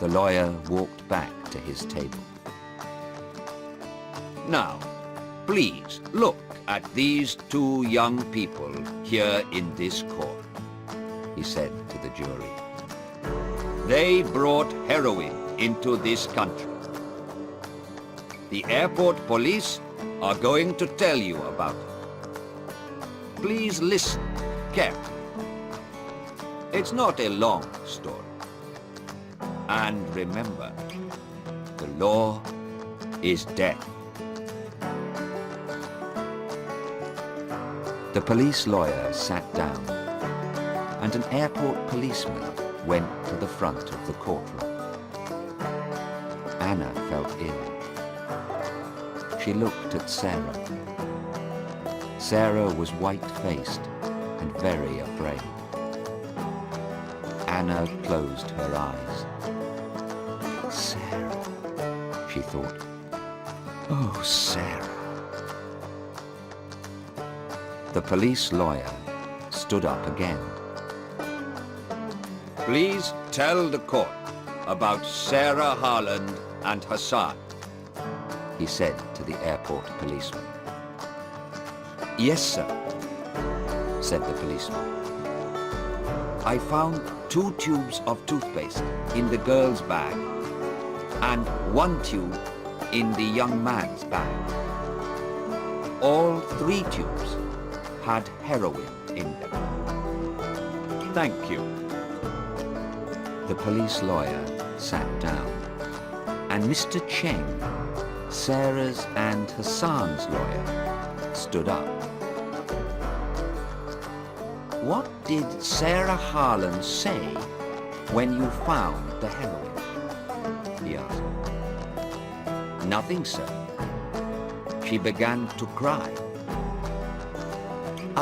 The lawyer walked back to his table. "Now, please look at these two young people here in this court," he said to the jury. "They brought heroin into this country. The airport police are going to tell you about it. Please listen carefully. It's not a long story. And remember, the law is death." The police lawyer sat down, and an airport policeman went to the front of the courtroom. Anna felt ill. She looked at Sarah. Sarah was white-faced and very afraid. Anna closed her eyes. Sarah, she thought. Oh, Sarah. The police lawyer stood up again. "Please tell the court about Sarah Harland and Hassan," he said to the airport policeman. "Yes, sir," said the policeman. "I found 2 tubes of toothpaste in the girl's bag and 1 tube in the young man's bag. All 3 tubes had heroin in them." "Thank you." The police lawyer sat down, and Mr. Cheng, Sarah's and Hassan's lawyer, stood up. "What did Sarah Harland say when you found the heroin?" he asked. "Nothing, sir. She began to cry."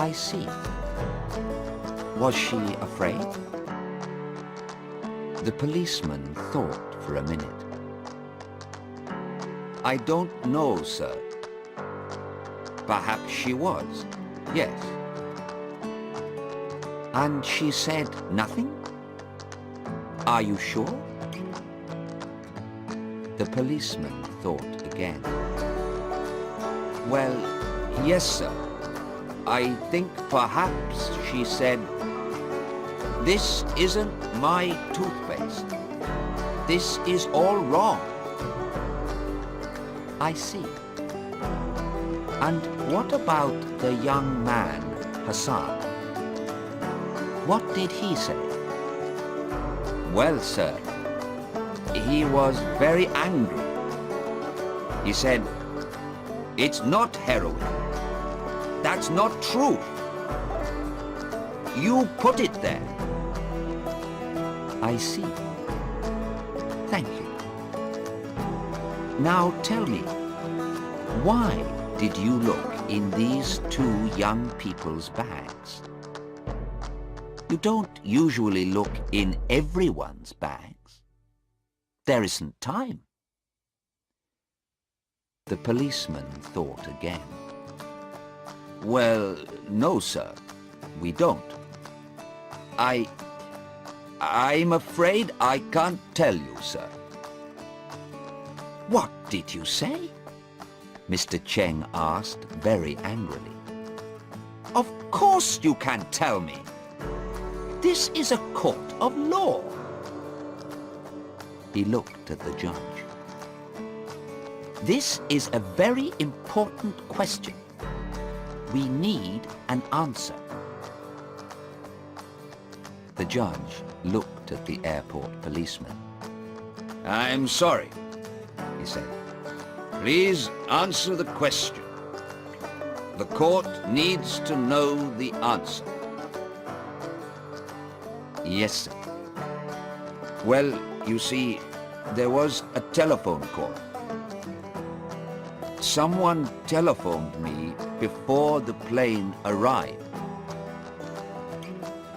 "I see. Was she afraid?" The policeman thought for a minute. "I don't know, sir. Perhaps she was, yes." "And she said nothing? Are you sure?" The policeman thought again. "Well, yes, sir. I think perhaps she said, 'This isn't my toothpaste. This is all wrong.'" "I see. And what about the young man, Hassan? What did he say?" "Well, sir, he was very angry. He said, 'It's not heroin. That's not true. You put it there.'" "I see. Thank you. Now tell me, why did you look in these 2 young people's bags? You don't usually look in everyone's bags. There isn't time." The policeman thought again. "Well, no, sir, we don't. I'm afraid I can't tell you, sir." "What did you say?" Mr. Cheng asked very angrily. "Of course you can tell me. This is a court of law." He looked at the judge. "This is a very important question. We need an answer." The judge looked at the airport policeman. "I'm sorry," he said. "Please answer the question. The court needs to know the answer." "Yes, sir. Well, you see, there was a telephone call. Someone telephoned me before the plane arrived.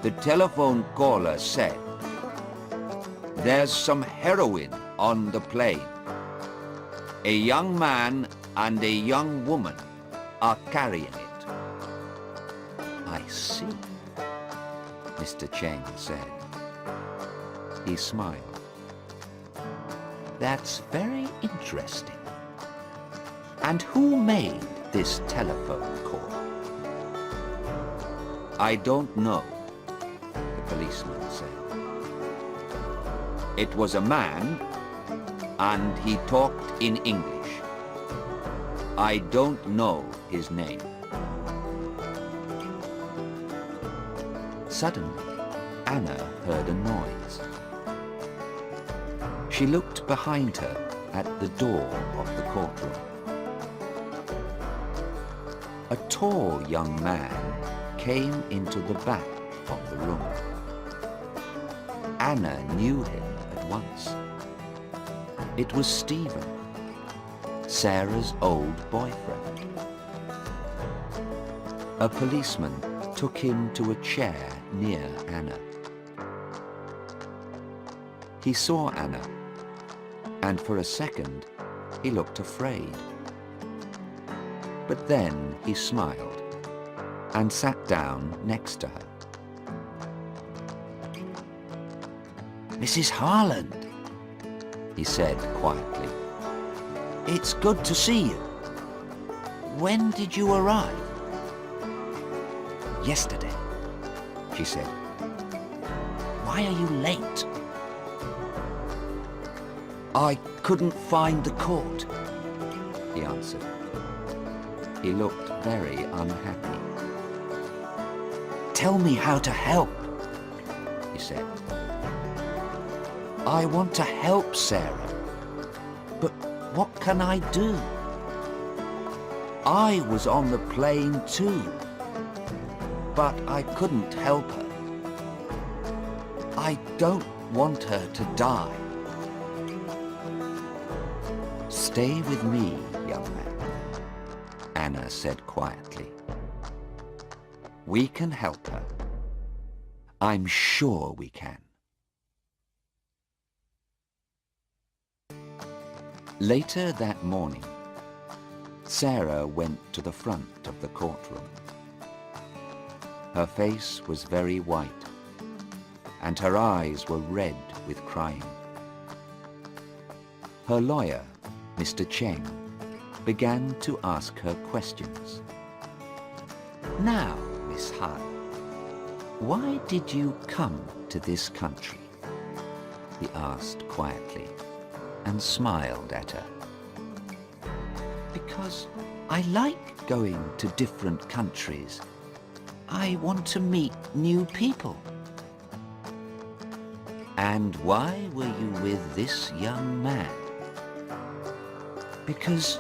The telephone caller said, 'There's some heroin on the plane. A young man and a young woman are carrying it.'" "I see," Mr. Cheng said. He smiled. That's very interesting. And who made this telephone call? I don't know, the policeman said. It was a man, and he talked in English. I don't know his name. Suddenly, Anna heard a noise. She looked behind her at the door of the courtroom. A tall young man came into the back of the room. Anna knew him at once. It was Stephen, Sarah's old boyfriend. A policeman took him to a chair near Anna. He saw Anna, and for a second he looked afraid. But then he smiled and sat down next to her. "Mrs. Harland," he said quietly, "it's good to see you. When did you arrive?" "Yesterday," she said. "Why are you late?" "I couldn't find the court," he answered. He looked very unhappy. "Tell me how to help," he said. "I want to help Sarah, but what can I do? I was on the plane too, but I couldn't help her. I don't want her to die." "Stay with me, young man," Anna said quietly. "We can help her. I'm sure we can." Later that morning, Sarah went to the front of the courtroom. Her face was very white, and her eyes were red with crying. Her lawyer, Mr. Cheng, began to ask her questions. "Now, Miss Han, why did you come to this country?" he asked quietly, and smiled at her. "Because I like going to different countries. I want to meet new people." "And why were you with this young man?" "Because..."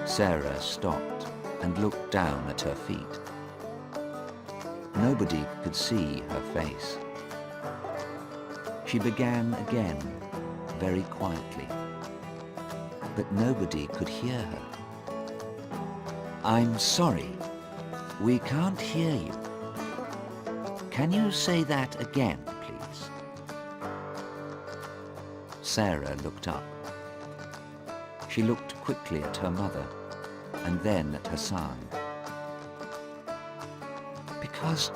Sarah stopped and looked down at her feet. Nobody could see her face. She began again, very quietly, but nobody could hear her. "I'm sorry, we can't hear you. Can you say that again, please?" Sarah looked up. She looked quickly at her mother, and then at Hassan. "Because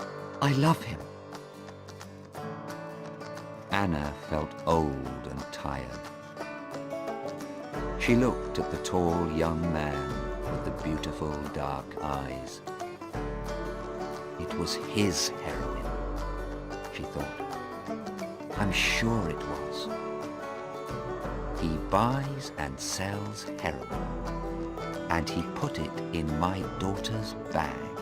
I love him." Anna felt old and tired. She looked at the tall young man with the beautiful dark eyes. It was his heroin, she thought. I'm sure it was. He buys and sells heroin, and he put it in my daughter's bag.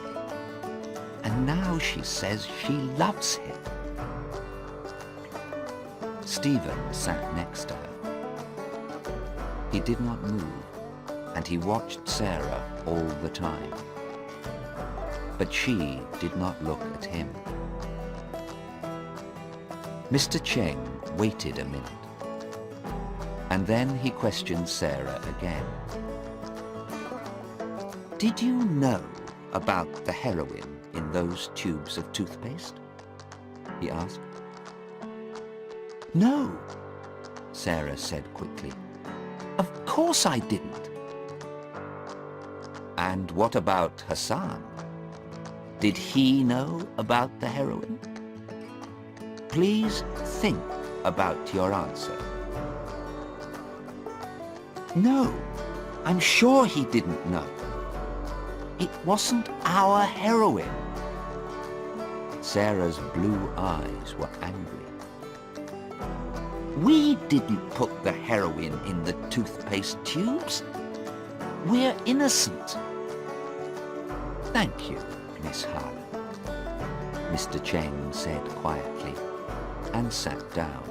And now she says she loves him. Stephen sat next to her. He did not move, and he watched Sarah all the time. But she did not look at him. Mr. Cheng waited a minute, and then he questioned Sarah again. "Did you know about the heroin in those tubes of toothpaste?" he asked. "No," Sarah said quickly. "Of course I didn't." "And what about Hassan? Did he know about the heroin? Please think about your answer." No, I'm sure he didn't know. It wasn't our heroin. Sarah's blue eyes were angry. We didn't put the heroin in the toothpaste tubes. We're innocent. Thank you, Miss Harlan, Mr. Cheng said quietly, and sat down.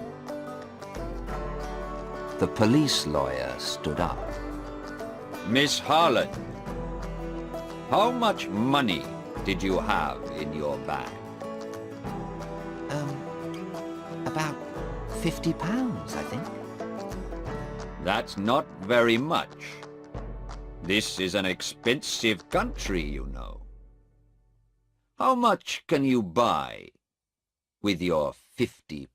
The police lawyer stood up. Miss Harlan, how much money did you have in your bag? About £50, I think. That's not very much. This is an expensive country, you know. How much can you buy with your £50?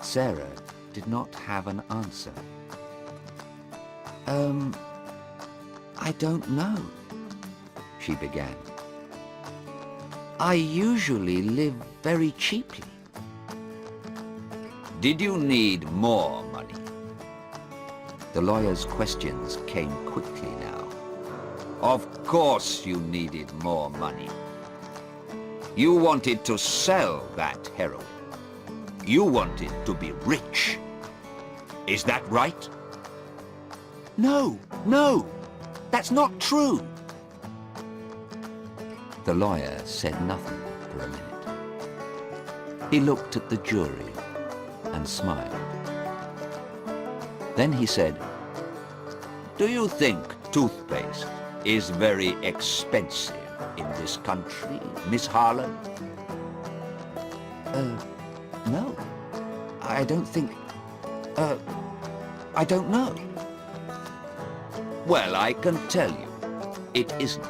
Sarah did not have an answer. I don't know, she began. I usually live very cheaply. Did you need more money? The lawyer's questions came quickly now. Of course you needed more money. You wanted to sell that heroin. You wanted to be rich. Is that right? No, that's not true. The lawyer said nothing for a minute. He looked at the jury and smiled. Then he said, "Do you think toothpaste is very expensive in this country, Miss Harlan?" No. I don't think... I don't know. Well, I can tell you, it isn't.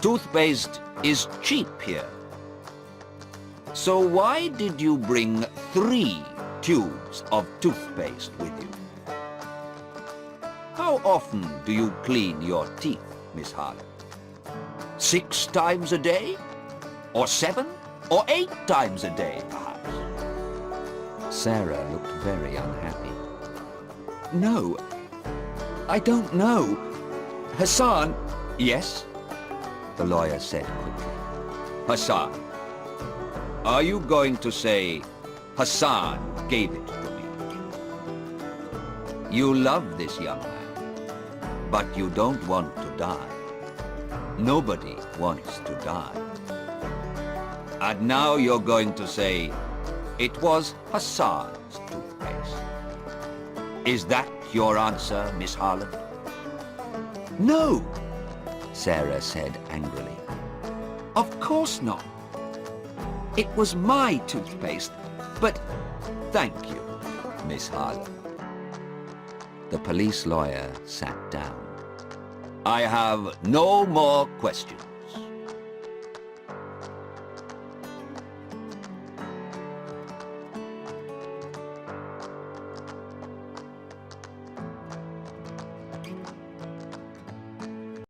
Toothpaste is cheap here. So why did you bring 3 tubes of toothpaste with you? How often do you clean your teeth, Miss Harlan? 6 times a day? Or 7? Or 8 times a day, perhaps? Sarah looked very unhappy. No, I don't know. Hassan... Yes? The lawyer said quickly. Hassan. Are you going to say, Hassan gave it to me? You love this young man, but you don't want to die. Nobody wants to die. And now you're going to say, it was Hassan's toothpaste. Is that your answer, Miss Harlan? No, Sarah said angrily. Of course not. It was my toothpaste, but thank you, Miss Harlan. The police lawyer sat down. I have no more questions.